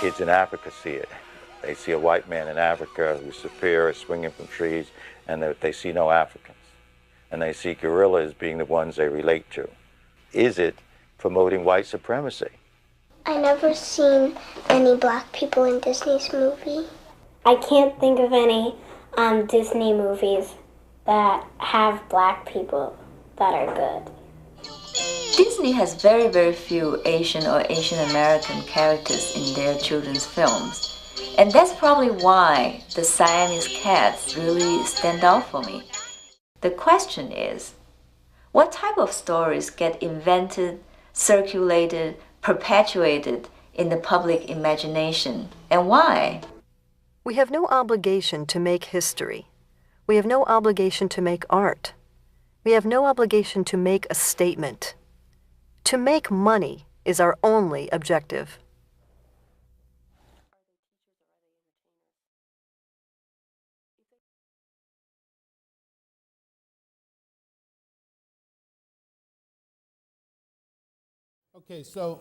kids in Africa see it. They see a white man in Africa who's superior, swinging from trees, and they see no Africans. And they see gorillas being the ones they relate to. Is it promoting white supremacy? I never seen any black people in Disney's movie. I can't think of any Disney movies that have black people that are good. Disney has very, very few Asian or Asian American characters in their children's films. And that's probably why the Siamese cats really stand out for me. The question is, what type of stories get invented, circulated, perpetuated in the public imagination, and why? We have no obligation to make history. We have no obligation to make art. We have no obligation to make a statement. To make money is our only objective. Okay, so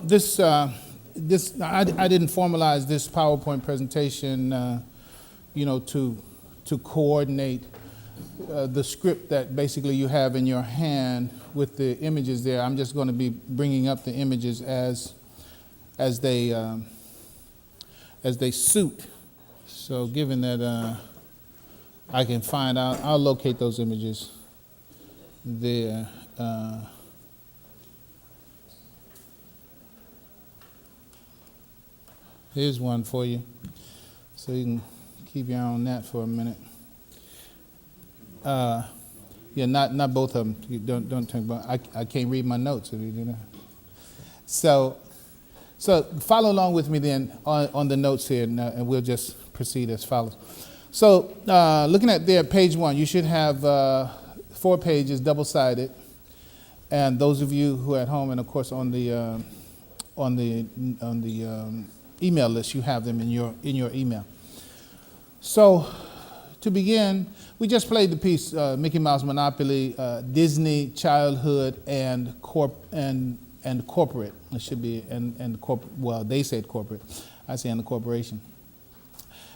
this I didn't formalize this PowerPoint presentation, to coordinate the script that basically you have in your hand with the images there. I'm just going to be bringing up the images as they suit. So given that I can find out, I'll locate those images there. Here's one for you, so you can keep your eye on that for a minute. Yeah, not both of them. You don't think about. I can't read my notes if you do that. So follow along with me then on the notes here, and we'll just proceed as follows. So looking at there, page 1, you should have 4 pages, double-sided, and those of you who are at home, and of course on the email list, you have them in your email. So to begin, we just played the piece Mickey Mouse Monopoly, Disney Childhood and corporate. It should be and corporate. Well, they said corporate. I say and the corporation.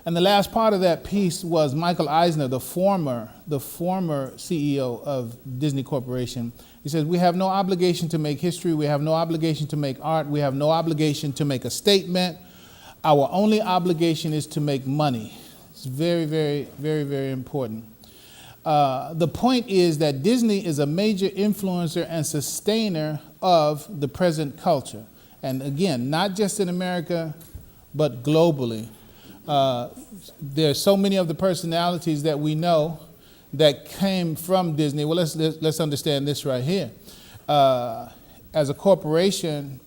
And the last part of that piece was Michael Eisner, the former CEO of Disney Corporation. He says, we have no obligation to make history. We have no obligation to make art. We have no obligation to make a statement. Our only obligation is to make money. It's very, very, very, very important. The point is that Disney is a major influencer and sustainer of the present culture. And again, not just in America, but globally. There are so many of the personalities that we know that came from Disney. Well, let's understand this right here. As a corporation,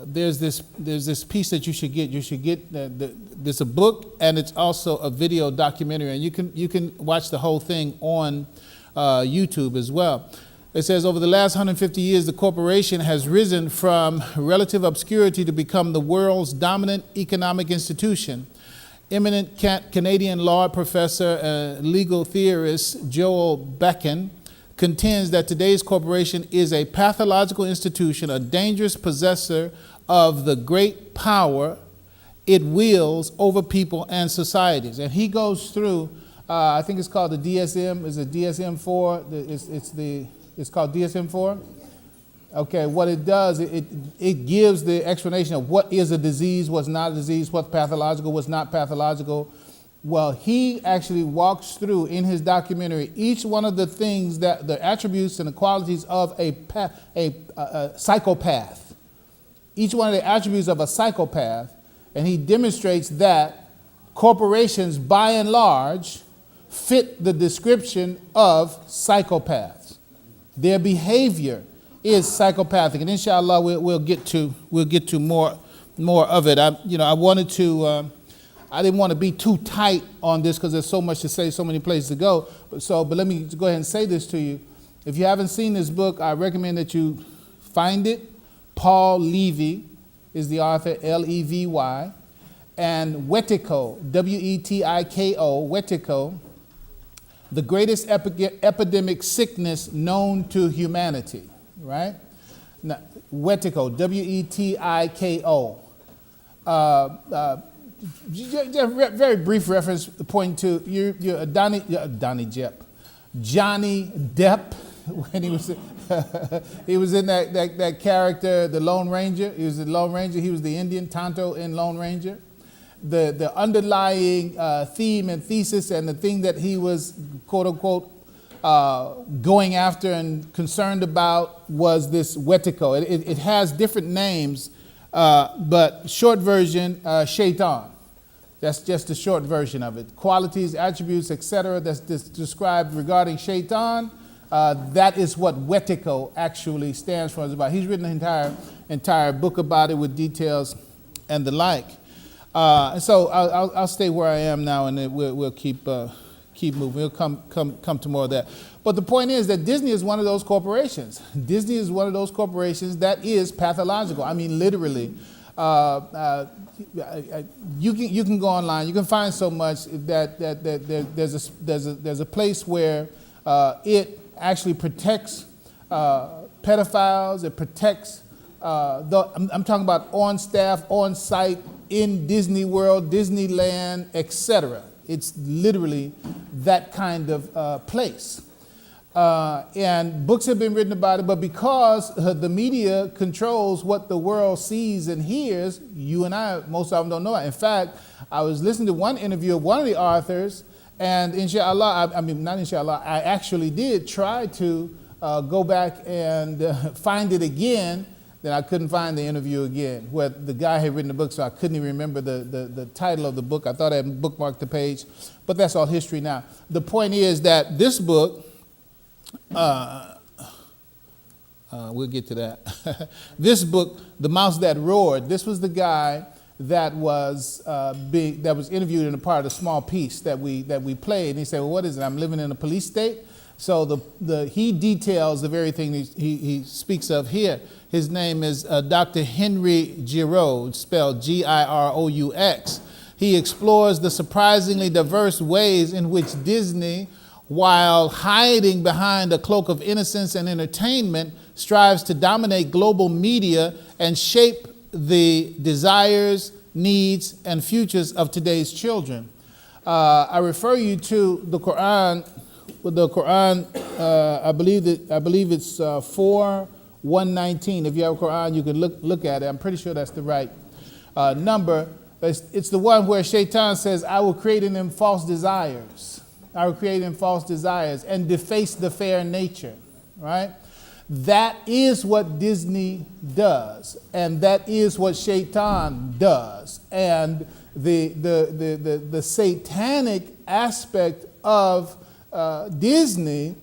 there's this piece that you should get. You should get there's a book, and it's also a video documentary, and you can watch the whole thing on YouTube as well. It says, over the last 150 years, the corporation has risen from relative obscurity to become the world's dominant economic institution. Eminent Canadian law professor and legal theorist Joel Becken contends that today's corporation is a pathological institution, a dangerous possessor of the great power it wields over people and societies. And he goes through, I think it's called the DSM, is it DSM-4? It's called DSM-4? Okay, what it does, it gives the explanation of what is a disease, what's not a disease, what's pathological, what's not pathological. Well, he actually walks through in his documentary each one of the things, that the attributes and the qualities of a psychopath. Each one of the attributes of a psychopath, and he demonstrates that corporations, by and large, fit the description of psychopaths. Their behavior is psychopathic, and inshallah we'll get to more of it. I didn't want to be too tight on this because there's so much to say, so many places to go. But let me go ahead and say this to you. If you haven't seen this book, I recommend that you find it. Paul Levy is the author, Levy, and Wetiko, Wetiko, Wetiko, the greatest epidemic sickness known to humanity, right? Now, Wetiko, Wetiko. Very brief reference pointing to Johnny Depp when he was in that character, the Lone Ranger. He was the Lone Ranger. He was the Indian Tonto in Lone Ranger. The underlying theme and thesis and the thing that he was, quote unquote, going after and concerned about was this wetico. It has different names, but short version, shaitan. That's just the short version of it. Qualities, attributes, etc. that's described regarding shaitan. That is what wetico actually stands for. He's written an entire book about it with details and the like. And so I'll stay where I am now, and then we'll keep moving. We'll come to more of that. But the point is that Disney is one of those corporations. Disney is one of those corporations that is pathological. I mean, literally. You can go online. You can find so much that there's a place where it actually protects pedophiles. It protects. I'm talking about on staff, on site, in Disney World, Disneyland, etc. It's literally that kind of place. And books have been written about it, but because the media controls what the world sees and hears, you and I, most of them don't know it. In fact, I was listening to one interview of one of the authors, and inshallah, not inshallah, I actually did try to go back and find it again. Then I couldn't find the interview again, where the guy had written the book, so I couldn't even remember the title of the book. I thought I had bookmarked the page, but that's all history now. The point is that this book, we'll get to that. This book, The Mouse That Roared, this was the guy that was interviewed in a part of the small piece that we played. And he said, well, what is it? I'm living in a police state. So he details the very thing he speaks of here. His name is Dr. Henry Giroux, spelled Giroux. He explores the surprisingly diverse ways in which Disney, while hiding behind a cloak of innocence and entertainment, strives to dominate global media and shape the desires, needs, and futures of today's children. I refer you to the Quran. I believe it's 4:119. If you have a Quran, you can look at it. I'm pretty sure that's the right number. It's the one where Shaitan says, I will create in them false desires. I will create in false desires and deface the fair nature, right? That is what Disney does, and that is what Shaitan does. And the satanic aspect of Disney,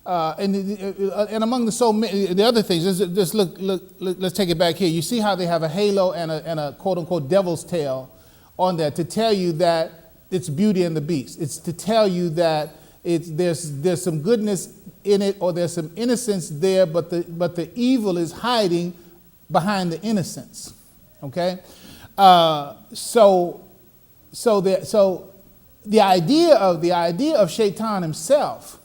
and among the other things, just look, let's take it back here. You see how they have a halo and a quote unquote devil's tail on there to tell you that it's Beauty and the Beast. It's to tell you that there's some goodness in it, or there's some innocence there, but the evil is hiding behind the innocence. Okay, so the idea of Shaitan himself,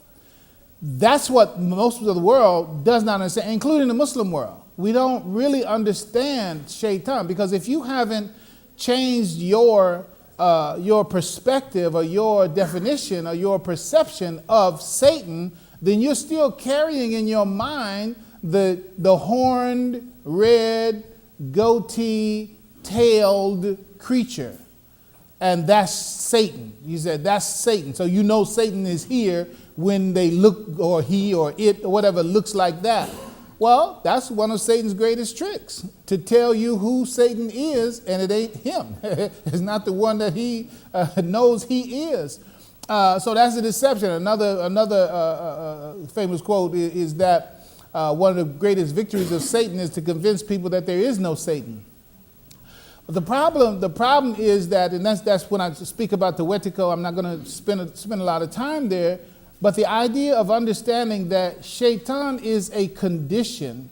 that's what most of the world does not understand, including the Muslim world. We don't really understand Shaitan, because if you haven't changed your perspective or your definition or your perception of Satan, then you're still carrying in your mind the horned, red, goatee-tailed creature. And that's Satan. You said that's Satan. So you know Satan is here when they look, or he or it or whatever looks like that. Well, that's one of Satan's greatest tricks, to tell you who Satan is, and it ain't him. It's not the one that he knows he is. So that's a deception. Another famous quote is that one of the greatest victories of Satan is to convince people that there is no Satan. The problem is that, and that's when I speak about the wetico, I'm not going to spend a lot of time there, but the idea of understanding that Shaitan is a condition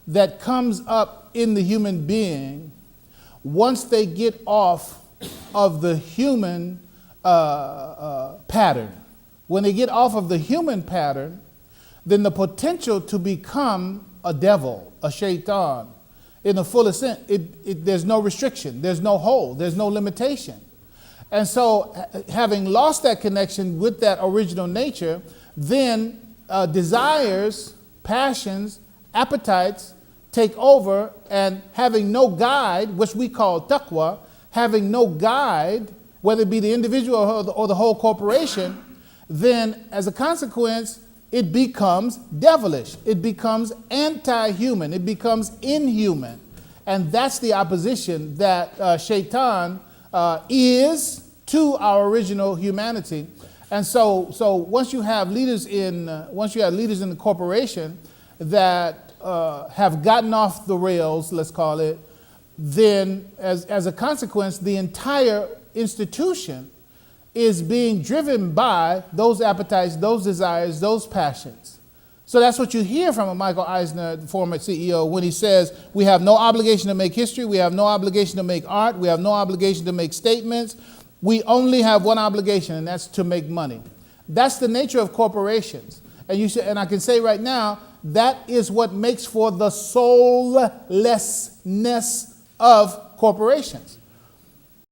that comes up in the human being once they get off of the human pattern. When they get off of the human pattern, then the potential to become a devil, a Shaitan, in the fullest sense. There's no restriction, there's no hold, there's no limitation. And so having lost that connection with that original nature, then desires, passions, appetites take over, and having no guide, which we call taqwa, having no guide, whether it be the individual or the whole corporation, then as a consequence, it becomes devilish. It becomes anti-human. It becomes inhuman. And that's the opposition that shaitan is to our original humanity. And so once you have leaders in the corporation that have gotten off the rails, let's call it, then as a consequence, the entire institution is being driven by those appetites, those desires, those passions. So that's what you hear from Michael Eisner, the former CEO, when he says, we have no obligation to make history, we have no obligation to make art, we have no obligation to make statements, we only have one obligation, and that's to make money. That's the nature of corporations. And I can say right now, that is what makes for the soullessness of corporations.